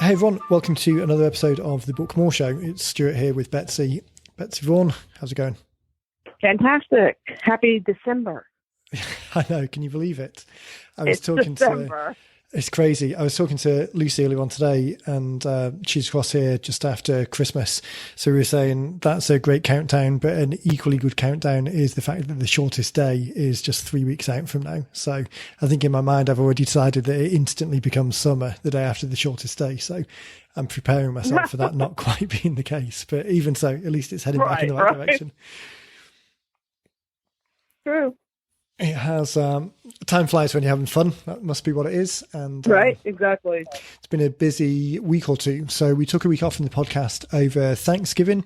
Hey everyone, welcome to another episode of the Book More Show. It's Stuart here with Betsy. Betsy Vaughan, how's it going? Fantastic. Happy December. I know, can you believe it? December. It's crazy. I was talking to Lucy earlier on today, and she's across here just after Christmas. So we were saying that's a great countdown, but an equally good countdown is the fact that the shortest day is just 3 weeks out from now. So I think in my mind, I've already decided that it instantly becomes summer the day after the shortest day. So I'm preparing myself for that not quite being the case. But even so, at least it's heading back in the right direction. True. It has time flies when you're having fun. That must be what it is. And right, exactly. It's been a busy week or two. So we took a week off from the podcast over Thanksgiving.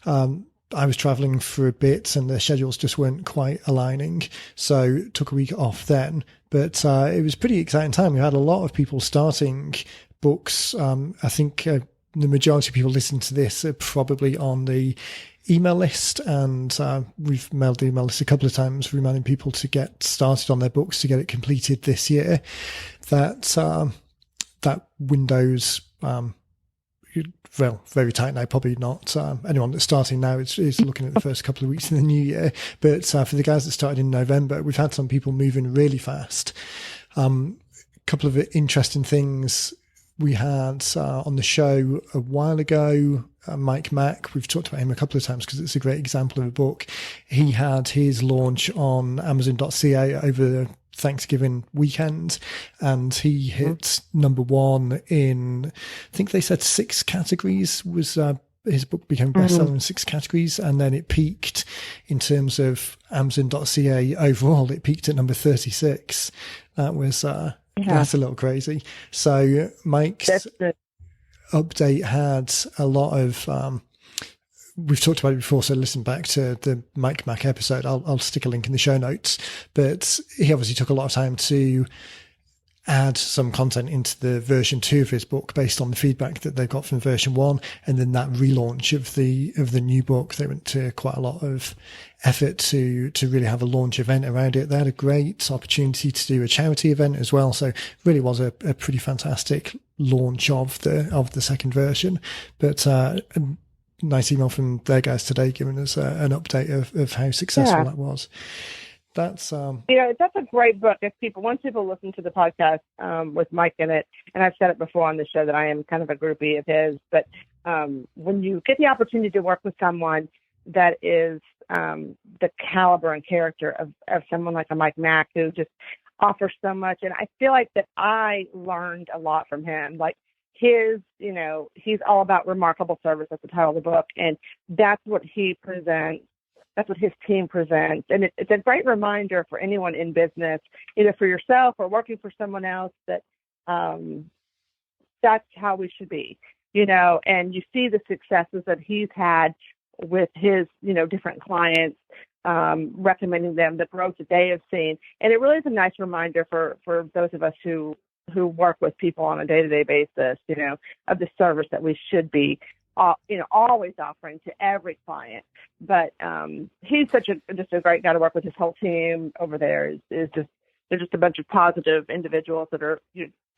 I was traveling for a bit and the schedules just weren't quite aligning. So took a week off then. But it was a pretty exciting time. We had a lot of people starting books. I think the majority of people listening to this are probably on the email list, and we've mailed the email list a couple of times reminding people to get started on their books to get it completed this year. That window's very tight now. Probably not anyone that's starting now is looking at the first couple of weeks in the new year, but for the guys that started in November, we've had some people moving really fast. Couple of interesting things we had on the show a while ago. Mike Mack, we've talked about him a couple of times because it's a great example of a book. He had his launch on Amazon.ca over the Thanksgiving weekend, and he hit number one in, I think they said 6 categories. Was his book became bestseller in 6 categories, and then it peaked in terms of Amazon.ca overall. It peaked at number 36. That was that's a little crazy. So Mike's update had a lot of we've talked about it before, so listen back to the Mike Mack episode. I'll stick a link in the show notes, but he obviously took a lot of time to add some content into the version 2 of his book based on the feedback that they got from version 1, and then that relaunch of the new book, they went to quite a lot of effort to really have a launch event around it. They had a great opportunity to do a charity event as well, so really was a pretty fantastic launch of the second version. But a nice email from their guys today giving us an update of how successful that was. That's that's a great book. Once people listen to the podcast with Mike in it, and I've said it before on the show that I am kind of a groupie of his, but when you get the opportunity to work with someone that is the caliber and character of someone like a Mike Mack, who just offers so much, and I feel like that I learned a lot from him. Like he's all about remarkable service. That's the title of the book, and that's what he presents. That's what his team presents. And it's a great reminder for anyone in business, either for yourself or working for someone else, that that's how we should be, and you see the successes that he's had with his, different clients, recommending them, the growth that they have seen. And it really is a nice reminder for those of us who work with people on a day-to-day basis, of the service that we should be always offering to every client. But he's just a great guy to work with. His whole team over there they're just a bunch of positive individuals that are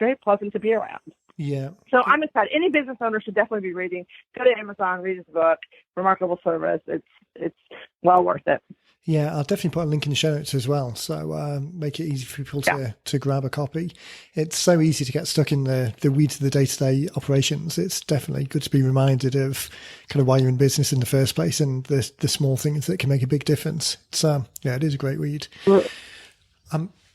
very pleasant to be around. Yeah. So I'm excited. Any business owner should definitely be reading. Go to Amazon, read his book, Remarkable Service. It's well worth it. Yeah, I'll definitely put a link in the show notes as well. So make it easy for people to grab a copy. It's so easy to get stuck in the weeds of the day-to-day operations. It's definitely good to be reminded of kind of why you're in business in the first place and the small things that can make a big difference. It's it is a great read.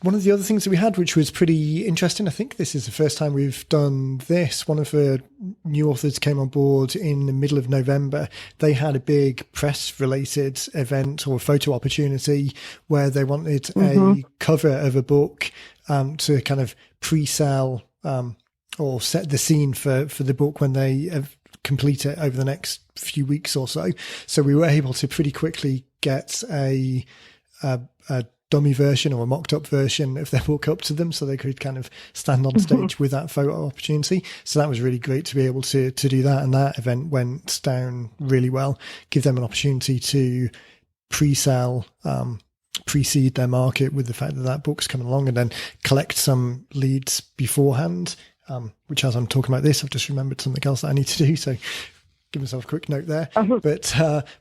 One of the other things that we had, which was pretty interesting, I think this is the first time we've done this. One of the new authors came on board in the middle of November. They had a big press-related event or photo opportunity where they wanted a cover of a book to kind of pre-sell or set the scene for the book when they complete it over the next few weeks or so. So we were able to pretty quickly get a dummy version or a mocked up version of their book up to them so they could kind of stand on stage with that photo opportunity. So that was really great to be able to do that. And that event went down really well, give them an opportunity to pre-sell, precede their market with the fact that book's coming along, and then collect some leads beforehand which as I'm talking about this, I've just remembered something else that I need to do. So give myself a quick note there. But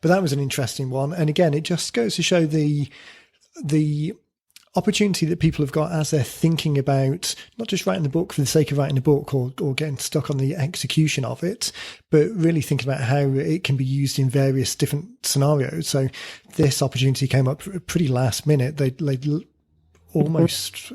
that was an interesting one. And again, it just goes to show the opportunity that people have got as they're thinking about not just writing the book for the sake of writing a book or getting stuck on the execution of it, but really thinking about how it can be used in various different scenarios. So this opportunity came up pretty last minute. They almost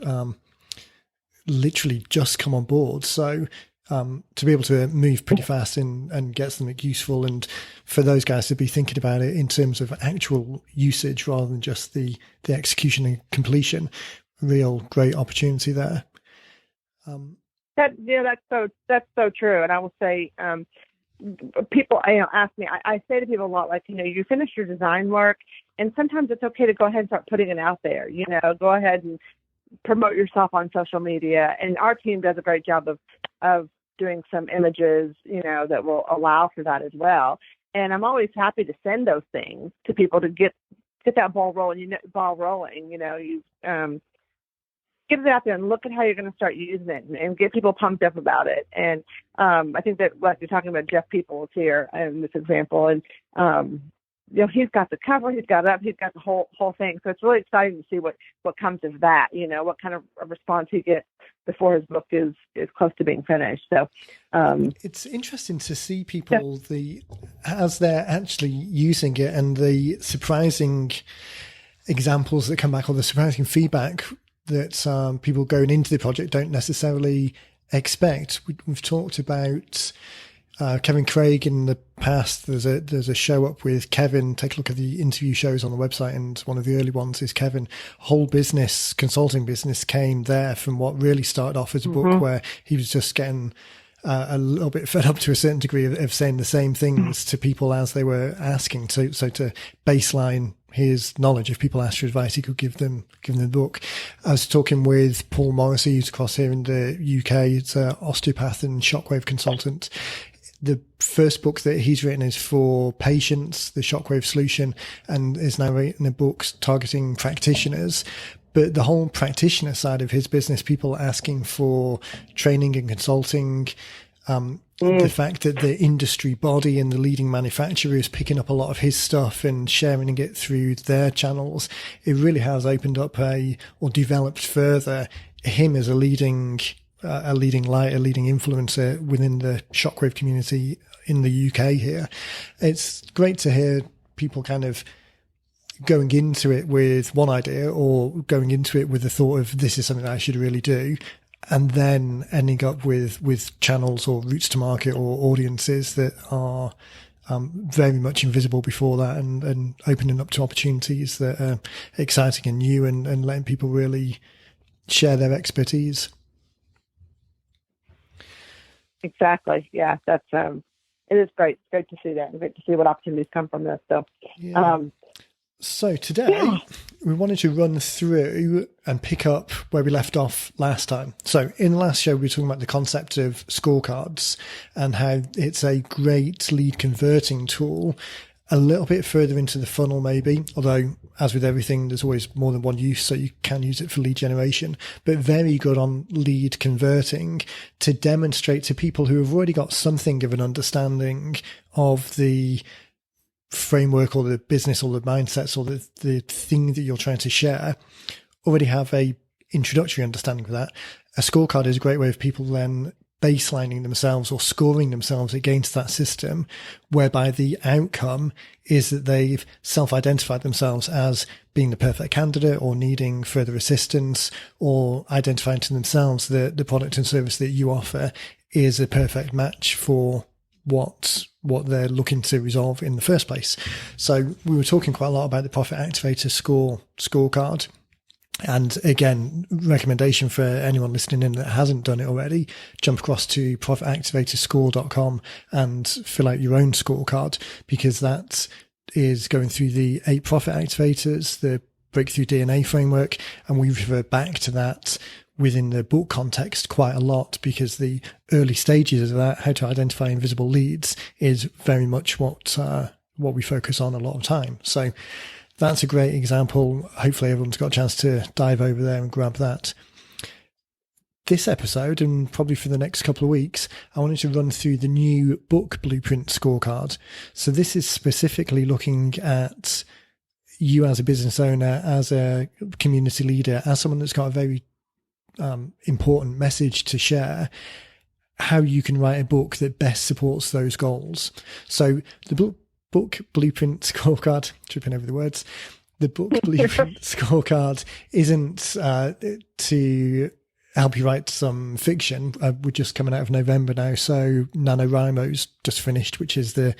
literally just come on board. So to be able to move pretty fast and get something useful, and for those guys to be thinking about it in terms of actual usage rather than just the execution and completion, real great opportunity there. That's so true. And I will say, people ask me, I say to people a lot, like, you finish your design work, and sometimes it's okay to go ahead and start putting it out there. Go ahead and promote yourself on social media. And our team does a great job of doing some images, that will allow for that as well. And I'm always happy to send those things to people to get that ball rolling. You get it out there and look at how you're going to start using it, and get people pumped up about it. And I think that, like you're talking about, Jeff Peoples here in this example, and he's got the cover, he's got it up, he's got the whole thing. So it's really exciting to see what comes of that. What kind of a response he gets before his book is close to being finished. So it's interesting to see people as they're actually using it, and the surprising examples that come back, or the surprising feedback that people going into the project don't necessarily expect. We've talked about Kevin Craig in the past. There's a show up with Kevin. Take a look at the interview shows on the website, and one of the early ones is Kevin. Whole consulting business came there from what really started off as a book where he was just getting a little bit fed up to a certain degree of saying the same things to people as they were asking. So to baseline his knowledge, if people asked for advice, he could give them the book. I was talking with Paul Morrissey, who's across here in the UK. It's an osteopath and shockwave consultant. The first book that he's written is for patients, the Shockwave Solution, and is now writing a book targeting practitioners. But the whole practitioner side of his business, people asking for training and consulting, the fact that the industry body and the leading manufacturer is picking up a lot of his stuff and sharing it through their channels, it really has opened up or developed further him as a leading light, a leading influencer within the shockwave community in the UK here. It's great to hear people kind of going into it with one idea, or going into it with the thought of, this is something I should really do, and then ending up with channels or routes to market or audiences that are very much invisible before that, and opening up to opportunities that are exciting and new, and letting people really share their expertise. Exactly. Yeah, that's it is great. It's great to see that, and great to see what opportunities come from this. So, So today we wanted to run through and pick up where we left off last time. So in the last show, we were talking about the concept of scorecards and how it's a great lead converting tool, a little bit further into the funnel maybe, although as with everything, there's always more than one use, so you can use it for lead generation, but very good on lead converting to demonstrate to people who have already got something of an understanding of the framework or the business or the mindsets or the thing that you're trying to share, already have a introductory understanding of that. A scorecard is a great way of people then baselining themselves or scoring themselves against that system, whereby the outcome is that they've self-identified themselves as being the perfect candidate or needing further assistance, or identifying to themselves that the product and service that you offer is a perfect match for what they're looking to resolve in the first place. So we were talking quite a lot about the Profit Activator scorecard. And again, recommendation for anyone listening in that hasn't done it already, jump across to profitactivatorscore.com and fill out your own scorecard, because that is going through the 8 profit activators, the breakthrough DNA framework. And we refer back to that within the book context quite a lot, because the early stages of that, how to identify invisible leads, is very much what we focus on a lot of time. So that's a great example. Hopefully everyone's got a chance to dive over there and grab that. this episode, and probably for the next couple of weeks, I wanted to run through the new Book Blueprint Scorecard. So this is specifically looking at you as a business owner, as a community leader, as someone that's got a very important message to share, how you can write a book that best supports those goals. So the Book Blueprint Scorecard, tripping over the words, the Book Blueprint Scorecard isn't to help you write some fiction. We're just coming out of November now, so NaNoWriMo's just finished, which is the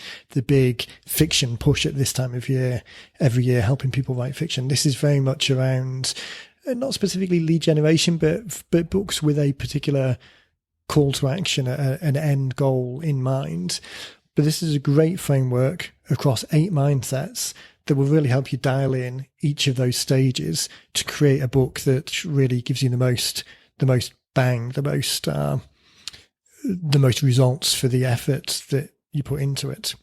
big fiction push at this time of year, every year, helping people write fiction. This is very much around, not specifically lead generation, but books with a particular call to action, an end goal in mind. But this is a great framework across 8 mindsets that will really help you dial in each of those stages to create a book that really gives you the most bang, the most results for the effort that you put into it.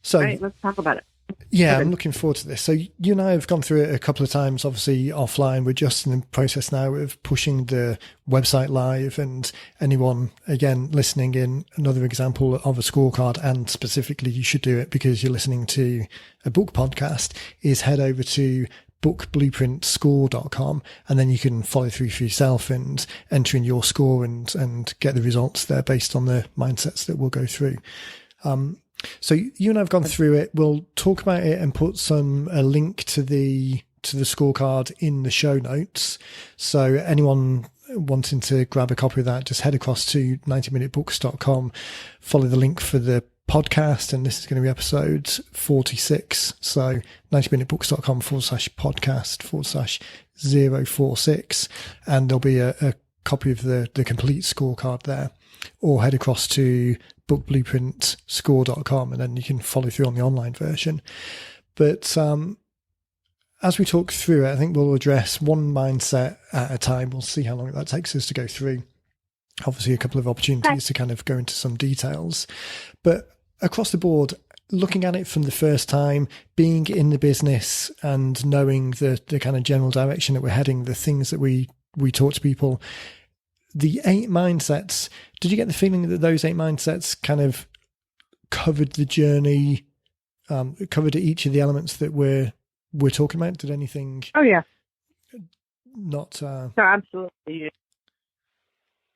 So, all right, let's talk about it. Yeah, I'm looking forward to this. So you and I have gone through it a couple of times, obviously offline. We're just in the process now of pushing the website live, and anyone, again, listening in, another example of a scorecard, and specifically you should do it because you're listening to a book podcast, is head over to bookblueprintscore.com, and then you can follow through for yourself and enter in your score and get the results there based on the mindsets that we'll go through. So you and I have gone through it. We'll talk about it and put a link to the scorecard in the show notes. So anyone wanting to grab a copy of that, just head across to 90minutebooks.com, follow the link for the podcast, and this is going to be episode 46. So 90minutebooks.com/podcast/046, and there'll be a copy of the complete scorecard there. Or head across to bookblueprintscore.com, and then you can follow through on the online version. But as we talk through it, I think we'll address one mindset at a time. We'll see how long that takes us to go through. Obviously, a couple of opportunities to kind of go into some details. But across the board, looking at it from the first time, being in the business and knowing the kind of general direction that we're heading, the things that we talk to people, the 8 mindsets, did you get the feeling that those 8 mindsets kind of covered the journey, covered each of the elements that we're talking about? Did anything? Oh yeah. Not. No, absolutely.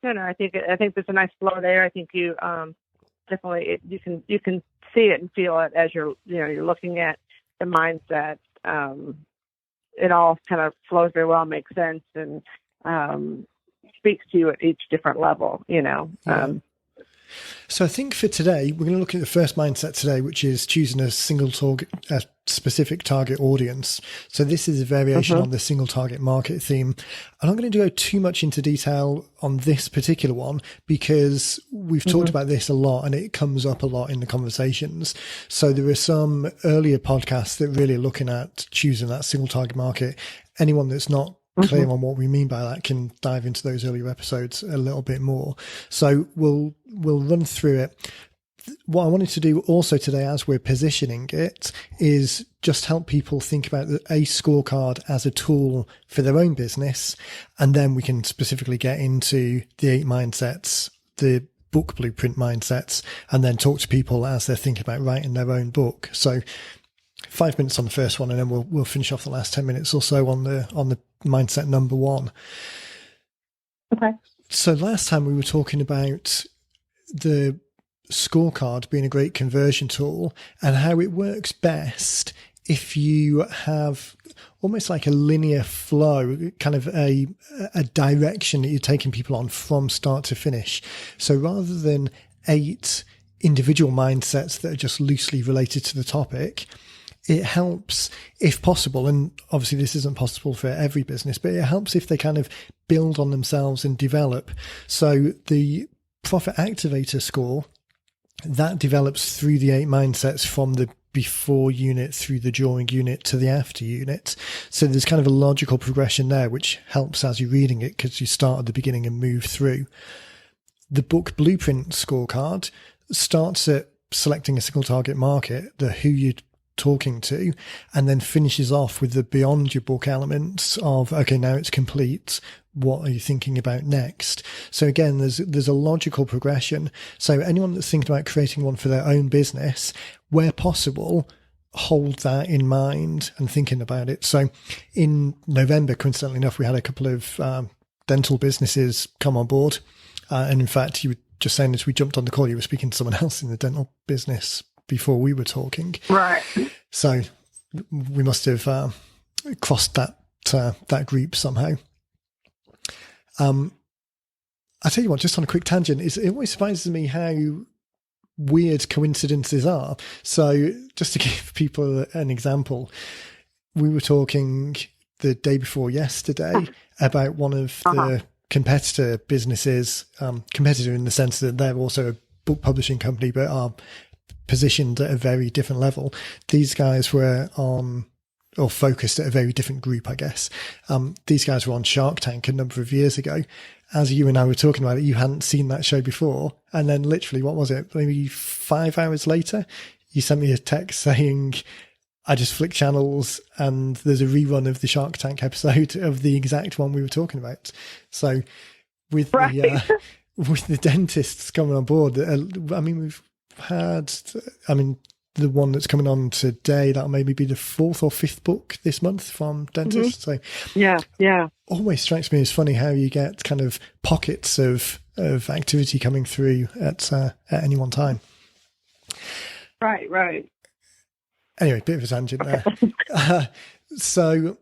No. I think there's a nice flow there. I think you definitely you can see it and feel it as you're looking at the mindset. It all kind of flows very well, makes sense, and speaks to you at each different level, Yeah. So I think for today, we're going to look at the first mindset today, which is choosing a specific target audience. So this is a variation on the single target market theme. I'm not going to go too much into detail on this particular one because we've talked about this a lot and it comes up a lot in the conversations. So there are some earlier podcasts that really are looking at choosing that single target market. Anyone that's not clear on what we mean by that can dive into those earlier episodes a little bit more. So we'll run through it. What I wanted to do also today, as we're positioning it, is just help people think about a scorecard as a tool for their own business, and then we can specifically get into the 8 mindsets, the book blueprint mindsets, and then talk to people as they're thinking about writing their own book. So 5 minutes on the first one, and then we'll finish off the last 10 minutes or so on the mindset number 1. Okay. So last time we were talking about the scorecard being a great conversion tool and how it works best if you have almost like a linear flow, kind of a direction that you're taking people on from start to finish. So rather than 8 individual mindsets that are just loosely related to the topic, it helps, if possible, and obviously this isn't possible for every business, but it helps if they kind of build on themselves and develop. So the profit activator score, that develops through the 8 mindsets from the before unit through the during unit to the after unit. So there's kind of a logical progression there, which helps as you're reading it because you start at the beginning and move through. The book blueprint scorecard starts at selecting a single target market, the who you're talking to, and then finishes off with the beyond your book elements of, okay, now it's complete. what are you thinking about next? So again, there's a logical progression. So anyone that's thinking about creating one for their own business, where possible, hold that in mind and thinking about it. So in November, coincidentally enough, we had a couple of dental businesses come on board. And in fact, you were just saying as we jumped on the call, you were speaking to someone else in the dental business before we were talking. Right. So we must have crossed that group somehow. I tell you what, just on a quick tangent, it always surprises me how weird coincidences are. So just to give people an example, we were talking the day before yesterday about one of the competitor businesses, competitor in the sense that they're also a book publishing company, but are positioned at a very different level. These guys were on, or focused at a very different group, I guess. These guys were on Shark Tank a number of years ago. As you and I were talking about it, you hadn't seen that show before. And then literally, what was it? Maybe 5 hours later, you sent me a text saying, I just flicked channels and there's a rerun of the Shark Tank episode of the exact one we were talking about. So with with the dentists coming on board, I mean, we've had, the one that's coming on today, that'll maybe be the 4th or 5th book this month from dentists. So yeah. Always strikes me as funny how you get kind of pockets of activity coming through at any one time. Right. Anyway, bit of a tangent there. So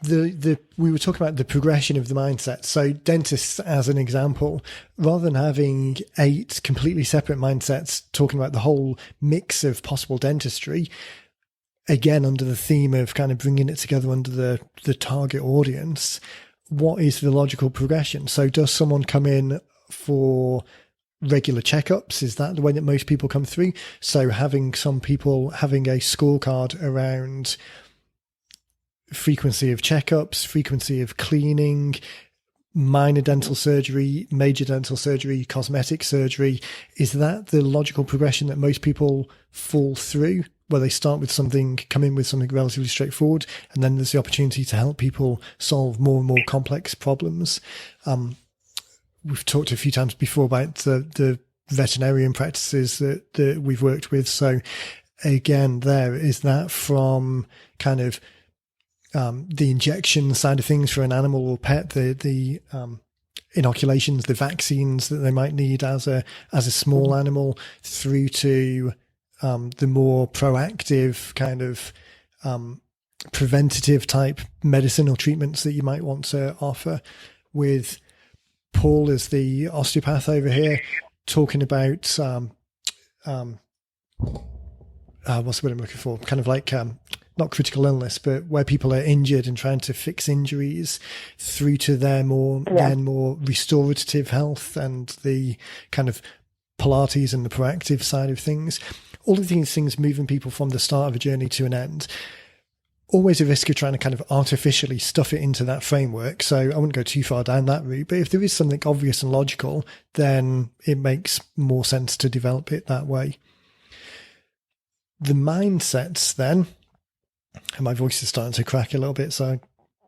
we were talking about the progression of the mindset. So dentists, as an example, rather than having 8 completely separate mindsets talking about the whole mix of possible dentistry, again, under the theme of kind of bringing it together under the target audience, what is the logical progression? So does someone come in for regular checkups? Is that the way that most people come through? So having some people having a scorecard around frequency of checkups, frequency of cleaning, minor dental surgery, major dental surgery, cosmetic surgery, is that the logical progression that most people fall through, where they start with something, come in with something relatively straightforward, and then there's the opportunity to help people solve more and more complex problems? We've talked a few times before about the veterinarian practices that we've worked with. So again, is that from kind of the injection side of things for an animal or pet, the inoculations, the vaccines that they might need as a small animal, through to the more proactive kind of preventative type medicine or treatments that you might want to offer, with Paul as the osteopath over here talking about what's the word I'm looking for? Kind of like not critical illness, but where people are injured and trying to fix injuries, through to their more restorative health and the kind of Pilates and the proactive side of things. All of these things moving people from the start of a journey to an end. Always a risk of trying to kind of artificially stuff it into that framework. So I wouldn't go too far down that route. But if there is something obvious and logical, then it makes more sense to develop it that way. The mindsets then, and my voice is starting to crack a little bit, so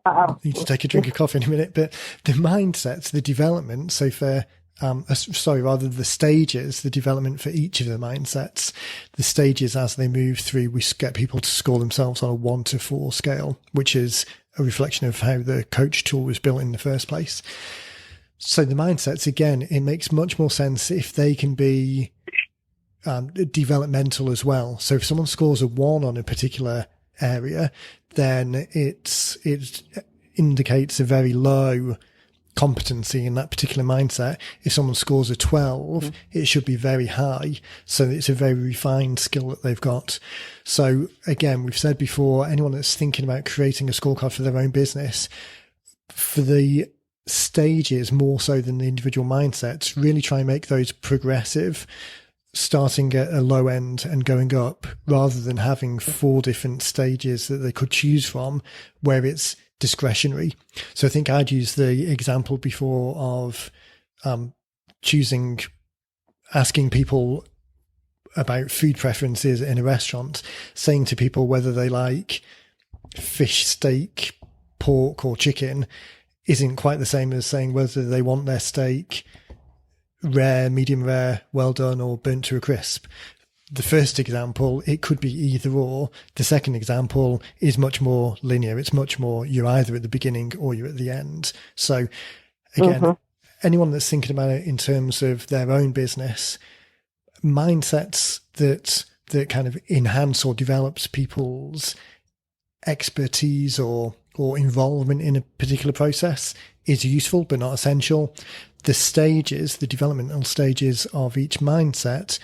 I need to take a drink of coffee in a minute. But the mindsets, the development, so for the stages, the development for each of the mindsets, the stages as they move through, we get people to score themselves on a 1 to 4 scale, which is a reflection of how the coach tool was built in the first place. So the mindsets, again, it makes much more sense if they can be developmental as well. So if someone scores a 1 on a particular area, then it indicates a very low competency in that particular mindset. If someone scores a 12, it should be very high. So it's a very refined skill that they've got. So again, we've said before, anyone that's thinking about creating a scorecard for their own business, for the stages more so than the individual mindsets, really try and make those progressive, starting at a low end and going up, rather than having 4 different stages that they could choose from where it's discretionary. So I think I'd used the example before of asking people about food preferences in a restaurant, saying to people whether they like fish, steak, pork or chicken. isn't quite the same as saying whether they want their steak rare, medium rare, well done, or burnt to a crisp. The first example, it could be either or. The second example is much more linear. It's much more you're either at the beginning or you're at the end. So again, anyone that's thinking about it in terms of their own business, mindsets that kind of enhance or develops people's expertise or involvement in a particular process is useful but not essential. The stages, the developmental stages of each mindset,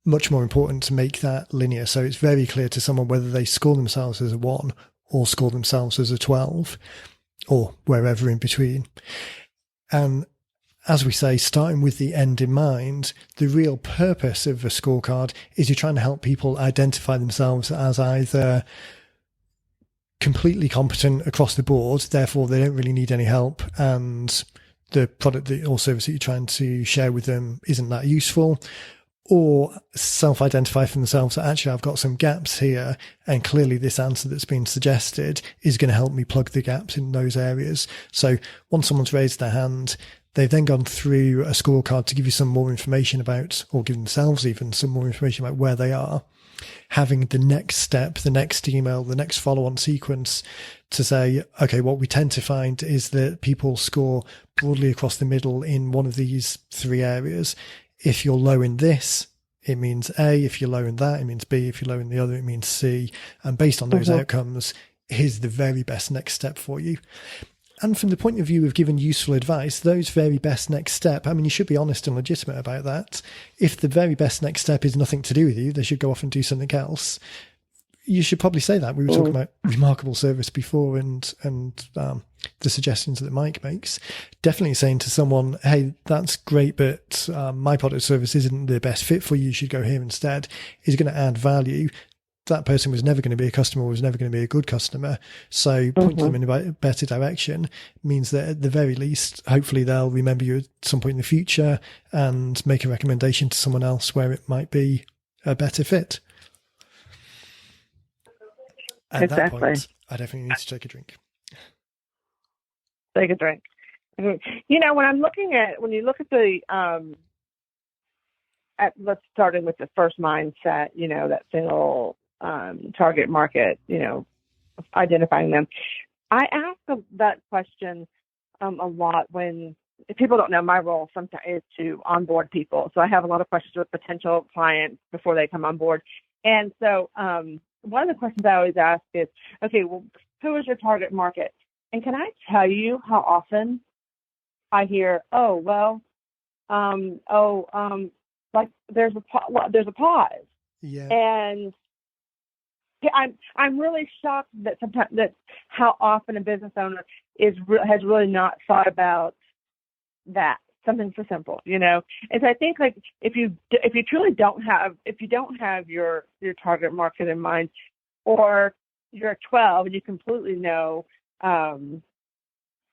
much more important to make that linear. So it's very clear to someone whether they score themselves as a 1 or score themselves as a 12 or wherever in between. And as we say, starting with the end in mind, the real purpose of a scorecard is you're trying to help people identify themselves as either completely competent across the board, therefore they don't really need any help, and the product or service that you're trying to share with them isn't that useful, or self-identify for themselves that actually I've got some gaps here, and clearly this answer that's been suggested is going to help me plug the gaps in those areas. So once someone's raised their hand, they've then gone through a scorecard to give you some more information about, or give themselves even some more information about where they are, having the next step, the next email, the next follow-on sequence to say, okay, what we tend to find is that people score broadly across the middle in one of these 3 areas. If you're low in this, it means A. If you're low in that, it means B. If you're low in the other, it means C. And based on those outcomes, here's the very best next step for you. And from the point of view of giving useful advice, those very best next step, I mean, you should be honest and legitimate about that. If the very best next step is nothing to do with you, they should go off and do something else. You should probably say that. We were talking about remarkable service before and the suggestions that Mike makes. Definitely saying to someone, hey, that's great, but my product service isn't the best fit for you. You should go here instead, is going to add value. That person was never going to be a customer, was never going to be a good customer. So pointing them in a better direction means that at the very least, hopefully they'll remember you at some point in the future and make a recommendation to someone else where it might be a better fit. At that point, I definitely need to take a drink. Take a drink. When you look at the, let's start in with the first mindset, that single target market, identifying them. I ask that question a lot when people don't know my role sometimes is to onboard people. So I have a lot of questions with potential clients before they come on board. And so one of the questions I always ask is, okay, well, who is your target market? And can I tell you how often I hear, like there's a pause. Yeah. And I'm really shocked that sometimes that how often a business owner has really not thought about that, something so simple, And so I think like if you truly don't have your target market in mind, or you're 12 and you completely know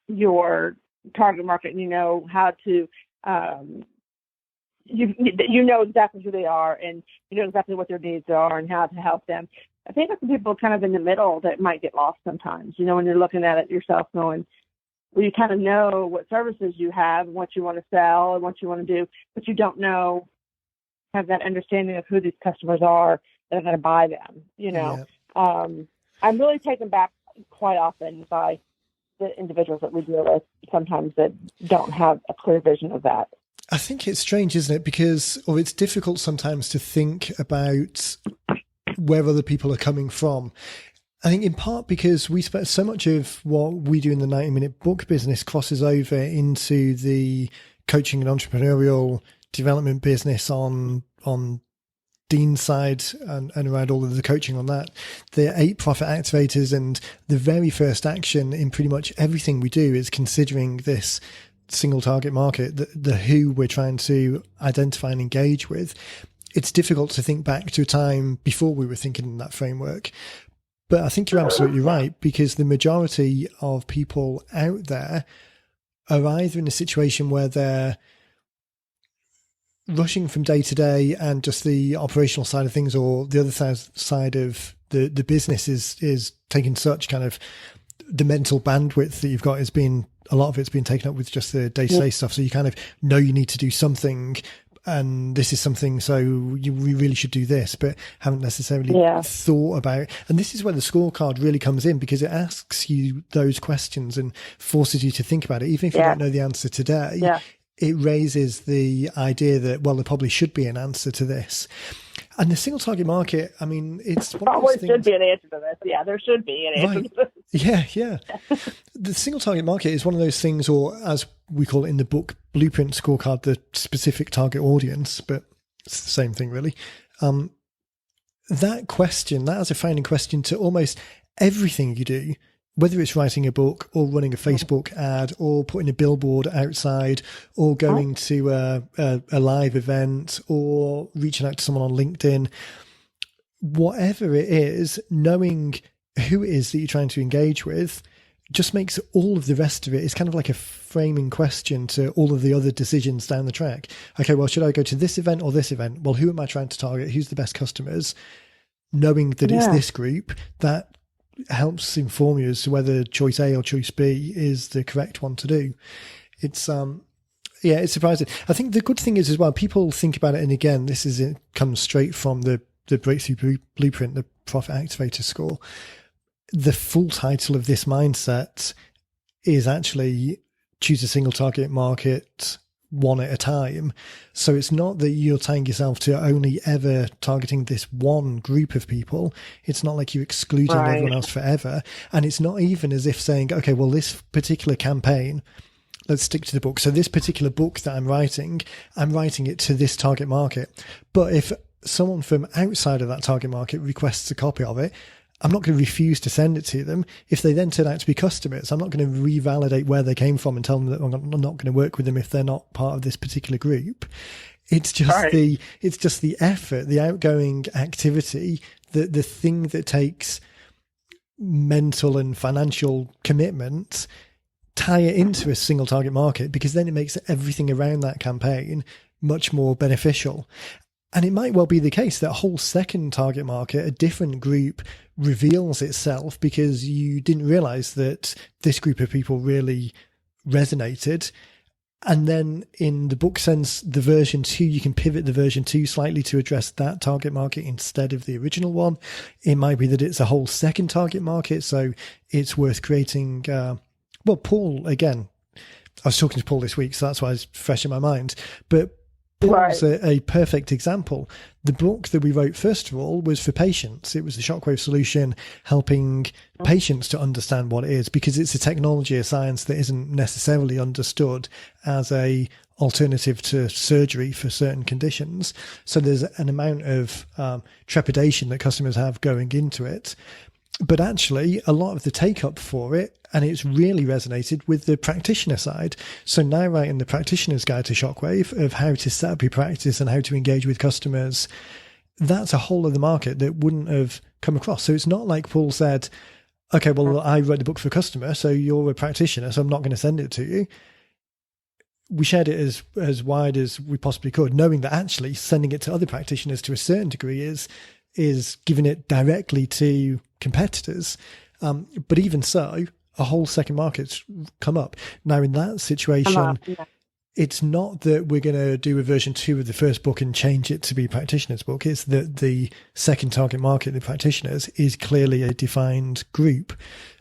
your target market and you know how to you know exactly who they are and you know exactly what their needs are and how to help them. I think that's the people kind of in the middle that might get lost sometimes, when you're looking at it yourself going, well, you kind of know what services you have and what you want to sell and what you want to do, but you don't have that understanding of who these customers are that are going to buy them, Yeah. I'm really taken back quite often by the individuals that we deal with sometimes that don't have a clear vision of that. I think it's strange, isn't it? Or it's difficult sometimes to think about where other people are coming from. I think in part because we spent so much of what we do in the 90-minute book business crosses over into the coaching and entrepreneurial development business on Dean's side and around all of the coaching on that. The 8 profit activators, and the very first action in pretty much everything we do is considering this single target market, the who we're trying to identify and engage with. It's difficult to think back to a time before we were thinking in that framework. But I think you're absolutely right, because the majority of people out there are either in a situation where they're rushing from day to day and just the operational side of things, or the other side of the business is taking such kind of the mental bandwidth that you've got is being, a lot of it's been taken up with just the day-to-day stuff. So you kind of know you need to do something, and this is something, so we really should do this, but haven't necessarily thought about. And this is where the scorecard really comes in, because it asks you those questions and forces you to think about it. Even if you don't know the answer today, it raises the idea that, well, there probably should be an answer to this. And the single target market, I mean, it's one of those things. Should be an answer to this. Yeah, there should be an answer to this. Yeah. The single target market is one of those things, or as we call it in the book Blueprint Scorecard, the specific target audience, but it's the same thing really. That question, that as a founding question to almost everything you do, whether it's writing a book or running a Facebook ad or putting a billboard outside or going to a live event or reaching out to someone on LinkedIn, whatever it is, knowing who it is that you're trying to engage with just makes all of the rest of it, it's kind of like a framing question to all of the other decisions down the track. Okay, well, should I go to this event or this event? Well, who am I trying to target? Who's the best customers? Knowing that it's this group, that helps inform you as to whether choice A or choice B is the correct one to do. It's it's surprising. I think the good thing is as well, people think about it, and again, it comes straight from the Breakthrough Blueprint, the Profit Activator Score. The full title of this mindset is actually choose a single target market one at a time. So it's not that you're tying yourself to only ever targeting this one group of people. It's not like you're excluding everyone else forever. And it's not even as if saying, okay, well, this particular campaign, let's stick to the book. So this particular book that I'm writing it to this target market. But if someone from outside of that target market requests a copy of it, I'm not going to refuse to send it to them. If they then turn out to be customers, I'm not going to revalidate where they came from and tell them that I'm not going to work with them if they're not part of this particular group. It's just the effort, the outgoing activity, the thing that takes mental and financial commitment, tie it into a single target market, because then it makes everything around that campaign much more beneficial. And it might well be the case that a whole second target market, a different group, reveals itself because you didn't realize that this group of people really resonated. And then in the book sense, the version 2, you can pivot the version 2 slightly to address that target market instead of the original one. It might be that it's a whole second target market, so it's worth creating. Paul, again, I was talking to Paul this week, so that's why it's fresh in my mind. But Paul's a perfect example. The book that we wrote, first of all, was for patients. It was the Shockwave solution, helping patients to understand what it is, because it's a technology, a science that isn't necessarily understood as a alternative to surgery for certain conditions. So there's an amount of trepidation that customers have going into it. But actually, a lot of the take-up for it, and it's really resonated with the practitioner side. So now writing the practitioner's guide to Shockwave of how to set up your practice and how to engage with customers, that's a whole other market that wouldn't have come across. So it's not like Paul said, okay, well, I wrote the book for a customer, so you're a practitioner, so I'm not going to send it to you. We shared it as wide as we possibly could, knowing that actually sending it to other practitioners to a certain degree is giving it directly to competitors. But even so, a whole second market's come up. Now, in that situation, it's not that we're going to do a version 2 of the first book and change it to be a practitioner's book. It's that the second target market, the practitioners, is clearly a defined group.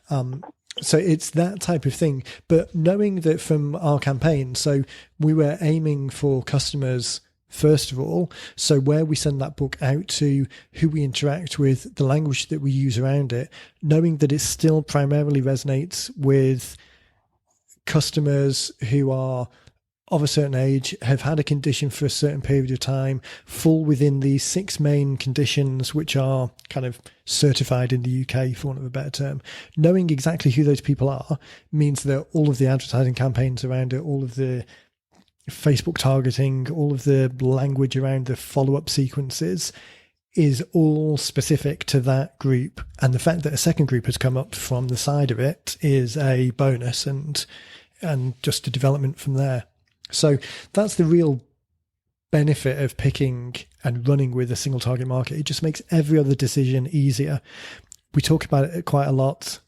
So it's that type of thing. But knowing that from our campaign, so we were aiming for customers first of all, so where we send that book out to, who we interact with, the language that we use around it, knowing that it still primarily resonates with customers who are of a certain age, have had a condition for a certain period of time, fall within the 6 main conditions which are kind of certified in the UK, for want of a better term. Knowing exactly who those people are means that all of the advertising campaigns around it, all of the Facebook targeting, all of the language around the follow-up sequences is all specific to that group. And the fact that a second group has come up from the side of it is a bonus and just a development from there. So that's the real benefit of picking and running with a single target market. It just makes every other decision easier. We talk about it quite a lot.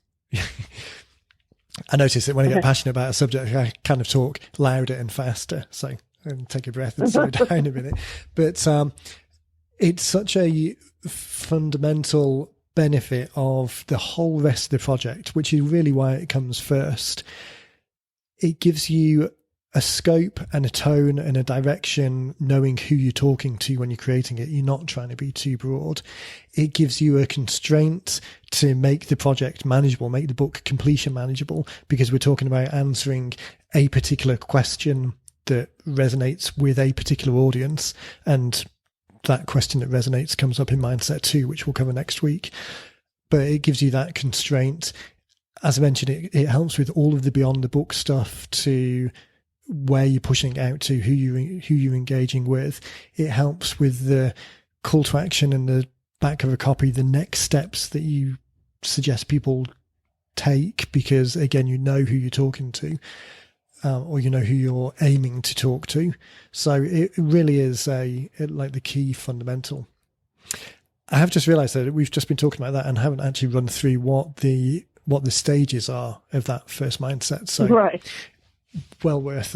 I notice that when I get passionate about a subject, I kind of talk louder and faster. So take a breath and slow down a minute. But it's such a fundamental benefit of the whole rest of the project, which is really why it comes first. It gives you a scope and a tone and a direction, knowing who you're talking to when you're creating it. You're not trying to be too broad. It gives you a constraint to make the project manageable, make the book completion manageable, because we're talking about answering a particular question that resonates with a particular audience. And that question that resonates comes up in Mindset 2, which we'll cover next week. But it gives you that constraint. As I mentioned, it helps with all of the beyond the book stuff, to where you're pushing it out to, who you're engaging with. It helps with the call to action and the back of a copy, the next steps that you suggest people take, because again, you know who you're talking to, or you know who you're aiming to talk to. So it really is like the key fundamental. I have just realized that we've just been talking about that and haven't actually run through what the stages are of that first mindset. So right. well worth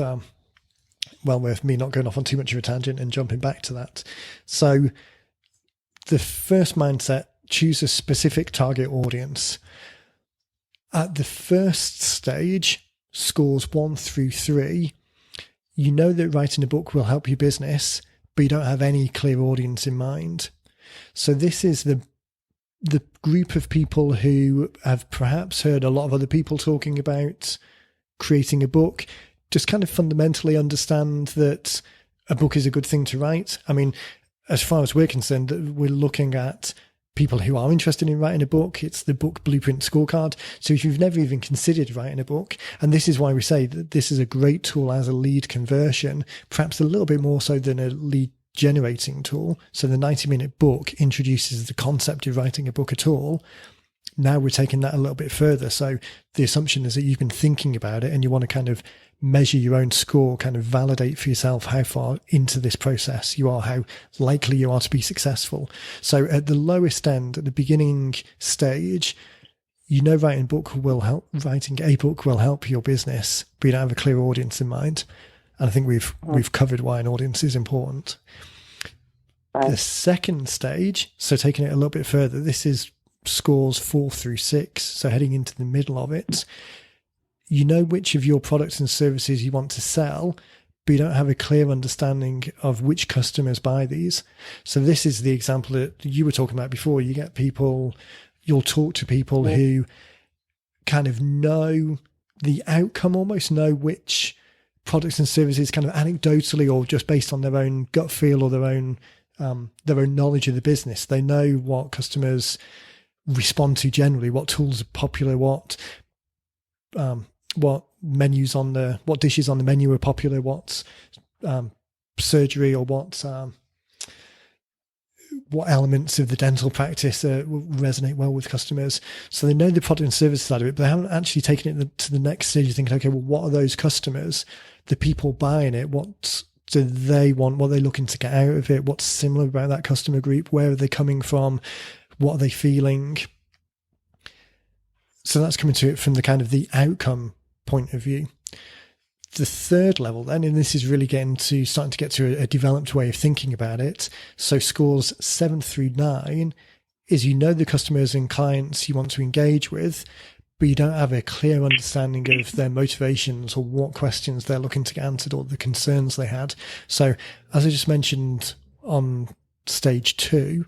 me not going off on too much of a tangent and jumping back to that. So the first mindset, choose a specific target audience. At the first stage, scores 1 through 3, you know that writing a book will help your business, but you don't have any clear audience in mind. So this is the group of people who have perhaps heard a lot of other people talking about creating a book, just kind of fundamentally understand that a book is a good thing to write. I mean, as far as we're concerned, we're looking at people who are interested in writing a book. It's the Book Blueprint Scorecard. So if you've never even considered writing a book, and this is why we say that this is a great tool as a lead conversion, perhaps a little bit more so than a lead generating tool. So the 90-minute book introduces the concept of writing a book at all. Now we're taking that a little bit further. So the assumption is that you've been thinking about it and you want to kind of measure your own score, kind of validate for yourself how far into this process you are, how likely you are to be successful. So at the lowest end, at the beginning stage, you know writing a book will help your business, but you don't have a clear audience in mind. And I think we've covered why an audience is important. Right. The second stage, so taking it a little bit further, this is scores 4 through 6, so heading into the middle of it. You know which of your products and services you want to sell, but you don't have a clear understanding of which customers buy these. So this is the example that you were talking about before. You get people, you'll talk to people who kind of know the outcome, almost know which products and services kind of anecdotally or just based on their own gut feel or their own knowledge of the business. They know what customers respond to generally, what tools are popular, what dishes on the menu are popular, what surgery or what elements of the dental practice will resonate well with customers. So they know the product and service side of it, but they haven't actually taken it to the next stage of thinking, okay, well, what are those customers, the people buying it? What do they want? What are they looking to get out of it? What's similar about that customer group? Where are they coming from? What are they feeling? So that's coming to it from the kind of the outcome point of view. The third level then, and this is really starting to get to a developed way of thinking about it. So scores 7 through 9 is you know the customers and clients you want to engage with, but you don't have a clear understanding of their motivations or what questions they're looking to get answered or the concerns they had. So as I just mentioned on stage 2,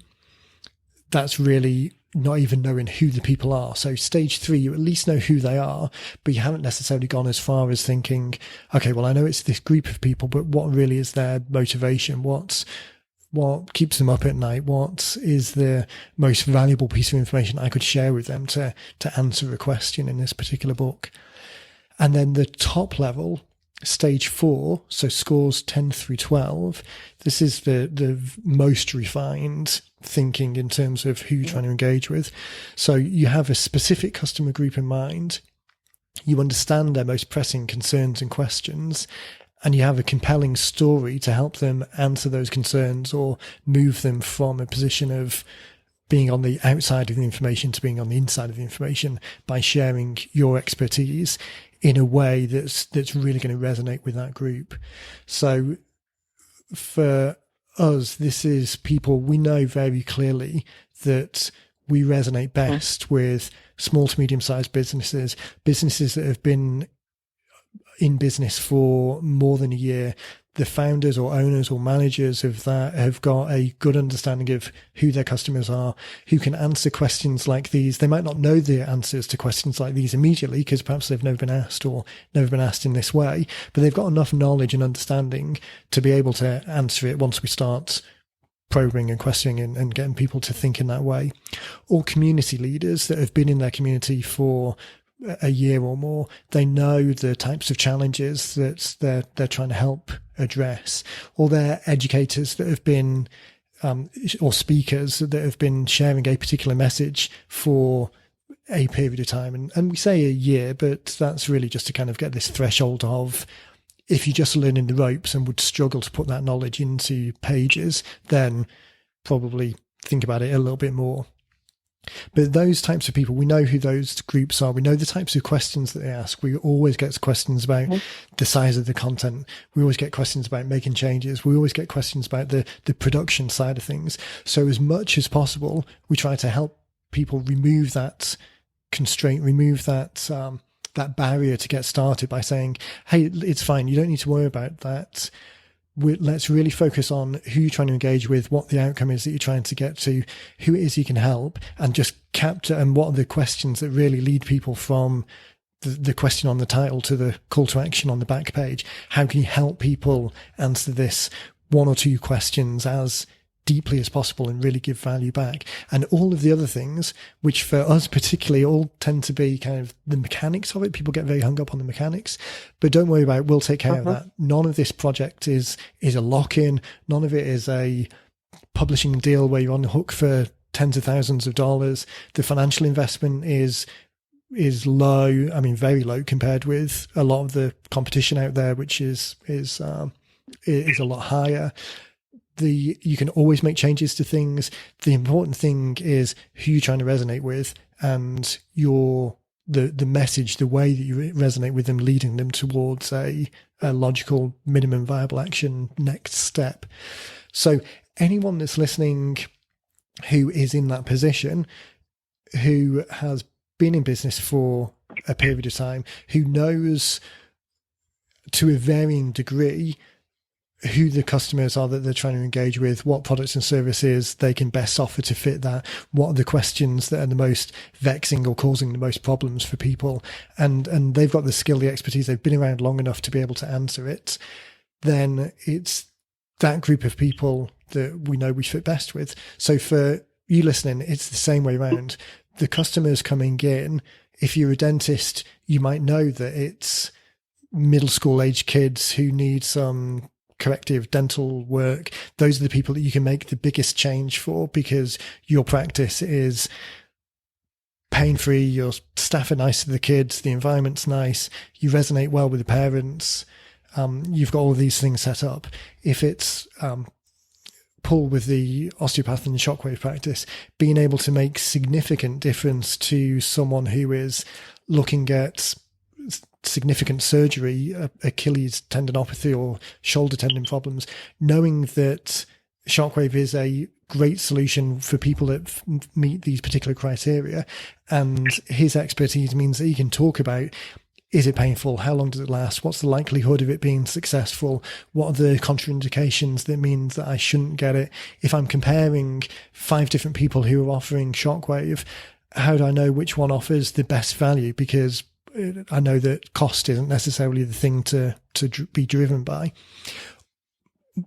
that's really not even knowing who the people are. So stage 3, you at least know who they are, but you haven't necessarily gone as far as thinking, okay, well, I know it's this group of people, but what really is their motivation? What keeps them up at night? What is the most valuable piece of information I could share with them to answer a question in this particular book? And then the top level, stage 4, so scores 10 through 12, this is the most refined thinking in terms of who you're trying to engage with. So you have a specific customer group in mind, you understand their most pressing concerns and questions, and you have a compelling story to help them answer those concerns or move them from a position of being on the outside of the information to being on the inside of the information by sharing your expertise in a way that's really going to resonate with that group. So for us, this is people we know very clearly that we resonate best with small to medium-sized businesses that have been in business for more than a year. The founders or owners or managers of that have got a good understanding of who their customers are, who can answer questions like these. They might not know the answers to questions like these immediately because perhaps they've never been asked or never been asked in this way, but they've got enough knowledge and understanding to be able to answer it once we start probing and questioning and getting people to think in that way. Or community leaders that have been in their community for a year or more. They know the types of challenges that they're trying to help address. Or they're educators that have been or speakers that have been sharing a particular message for a period of time. And we say a year, but that's really just to kind of get this threshold of, if you're just learning the ropes and would struggle to put that knowledge into pages, then probably think about it a little bit more. But those types of people, we know who those groups are. We know the types of questions that they ask. We always get questions about the size of the content. We always get questions about making changes. We always get questions about the production side of things. So as much as possible, we try to help people remove that constraint, remove that barrier to get started by saying, hey, it's fine. You don't need to worry about that. Let's really focus on who you're trying to engage with, what the outcome is that you're trying to get to, who it is you can help, and just capture, and what are the questions that really lead people from the question on the title to the call to action on the back page. How can you help people answer this one or two questions as deeply as possible and really give value back? And all of the other things, which for us particularly all tend to be kind of the mechanics of it. People get very hung up on the mechanics, but don't worry about it. We'll take care of that. None of this project is a lock-in. None of it is a publishing deal where you're on the hook for tens of thousands of dollars. The financial investment is low. I mean, very low compared with a lot of the competition out there, which is a lot higher. You can always make changes to things. The important thing is who you're trying to resonate with, and the message, the way that you resonate with them, leading them towards a logical minimum viable action next step. So anyone that's listening who is in that position, who has been in business for a period of time, who knows to a varying degree who the customers are that they're trying to engage with, what products and services they can best offer to fit that, what are the questions that are the most vexing or causing the most problems for people, and they've got the skill, the expertise, they've been around long enough to be able to answer it, then it's that group of people that we know we fit best with. So for you listening, it's the same way around. The customers coming in, if you're a dentist, you might know that it's middle school age kids who need some corrective dental work. Those are the people that you can make the biggest change for, because your practice is pain-free, your staff are nice to the kids, the environment's nice, you resonate well with the parents, you've got all of these things set up. If it's pull with the osteopath and the shockwave practice, being able to make significant difference to someone who is looking at significant surgery, Achilles tendinopathy or shoulder tendon problems, knowing that shockwave is a great solution for people that meet these particular criteria, and his expertise means that he can talk about, is it painful? How long does it last? What's the likelihood of it being successful? What are the contraindications that means that I shouldn't get it? If I'm comparing 5 different people who are offering shockwave, how do I know which one offers the best value? Because I know that cost isn't necessarily the thing to be driven by.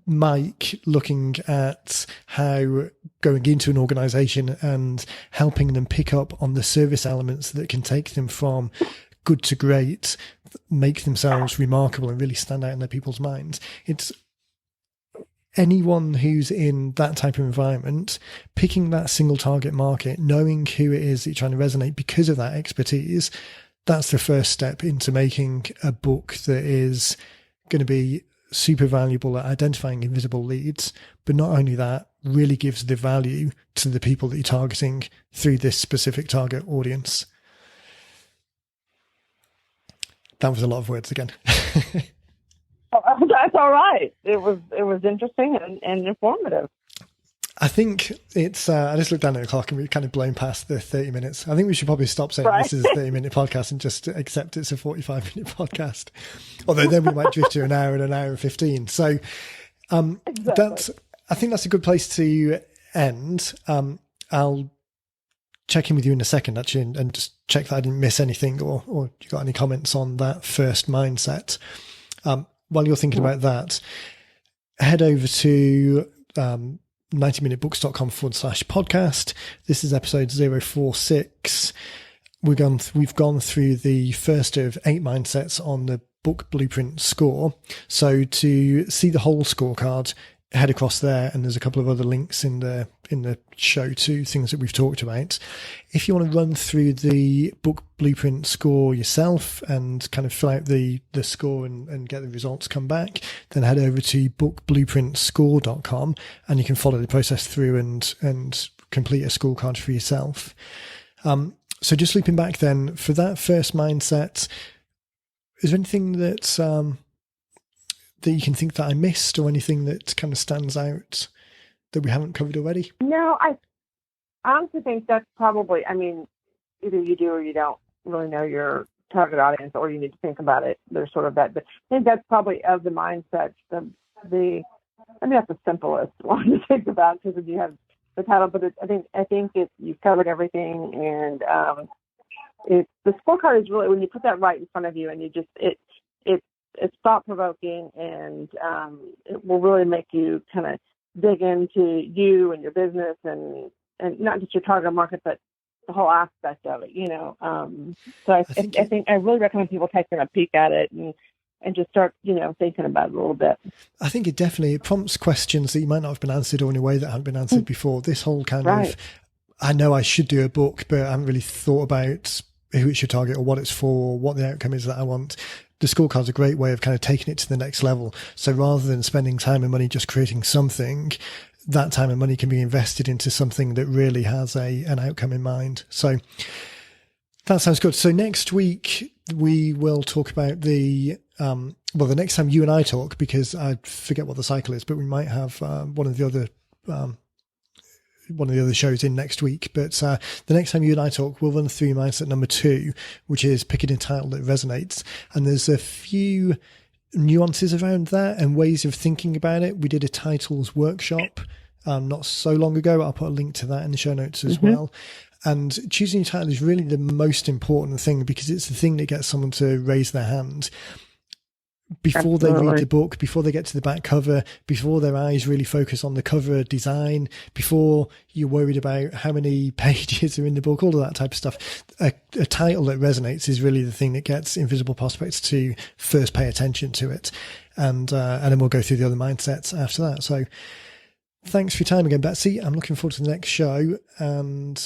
Mike, looking at how going into an organization and helping them pick up on the service elements that can take them from good to great, make themselves remarkable and really stand out in their people's minds. It's anyone who's in that type of environment, picking that single target market, knowing who it is that you're trying to resonate because of that expertise. That's the first step into making a book that is going to be super valuable at identifying invisible leads, but not only that, really gives the value to the people that you're targeting through this specific target audience. That was a lot of words again. That's all right. It was interesting and informative. I think it's, I just looked down at the clock and we've kind of blown past the 30 minutes. I think we should probably stop saying this is a 30-minute podcast and just accept it's a 45-minute podcast. Although then we might drift to an hour and 15. So exactly. I think that's a good place to end. I'll check in with you in a second, actually, and just check that I didn't miss anything or you got any comments on that first mindset. While you're thinking about that, head over to 90minutebooks.com/podcast. This is episode 046. We've gone through the first of 8 mindsets on the Book Blueprint score. So to see the whole scorecard, head across there, and there's a couple of other links in the show to things that we've talked about. If you want to run through the Book Blueprint score yourself and kind of fill out the score and get the results come back, then head over to bookblueprintscore.com and you can follow the process through and complete a scorecard for yourself. So just looping back then, for that first mindset, is there anything that you can think that I missed, or anything that kind of stands out that we haven't covered already? No, I honestly think that's probably, I mean, either you do or you don't really know your target audience, or you need to think about it. There's sort of that, but I think that's probably of the mindsets, I mean, that's the simplest one to think about, because you have the title, but I think you've covered everything, and the scorecard is really, when you put that right in front of you and you just, it's thought-provoking, and it will really make you kind of dig into you and your business, and not just your target market, but the whole aspect of it, So I think I really recommend people taking a peek at it and just start, thinking about it a little bit. I think it prompts questions that you might not have been answered, or in a way that haven't been answered before. This whole kind of, I know I should do a book, but I haven't really thought about who it should target or what it's for, or what the outcome is that I want. The scorecard's a great way of kind of taking it to the next level. So rather than spending time and money just creating something, that time and money can be invested into something that really has an outcome in mind. So that sounds good. So next week we will talk about the next time you and I talk, because I forget what the cycle is, but we might have one of the other shows in next week. But the next time you and I talk, we'll run through mindset number 2, which is picking a title that resonates. And there's a few nuances around that and ways of thinking about it. We did a titles workshop not so long ago. I'll put a link to that in the show notes as well. And choosing your title is really the most important thing, because it's the thing that gets someone to raise their hand before they read the book, before they get to the back cover, before their eyes really focus on the cover design, before you're worried about how many pages are in the book, all of that type of stuff. A title that resonates is really the thing that gets invisible prospects to first pay attention to it. And then we'll go through the other mindsets after that. So thanks for your time again, Betsy. I'm looking forward to the next show. And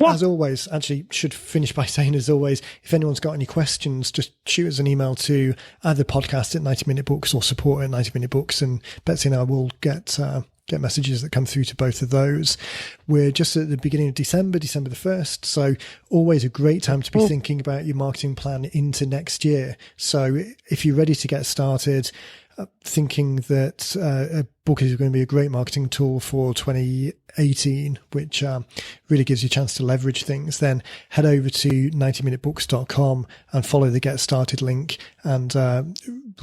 as always, actually should finish by saying, as always, if anyone's got any questions, just shoot us an email to either podcast@90minutebooks or support@90minutebooks, and Betsy and I will get messages that come through to both of those. We're just at the beginning of December the 1st. So always a great time to be thinking about your marketing plan into next year. So if you're ready to get started, thinking that a book is going to be a great marketing tool for 2018, which really gives you a chance to leverage things, then head over to 90minutebooks.com and follow the Get Started link. And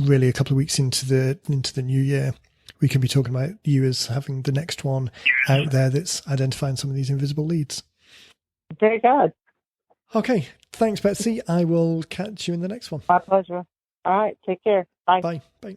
really a couple of weeks into the new year, we can be talking about you as having the next one out there that's identifying some of these invisible leads. Very good. Okay. Thanks, Betsy. I will catch you in the next one. My pleasure. All right. Take care. Bye. Bye. Bye.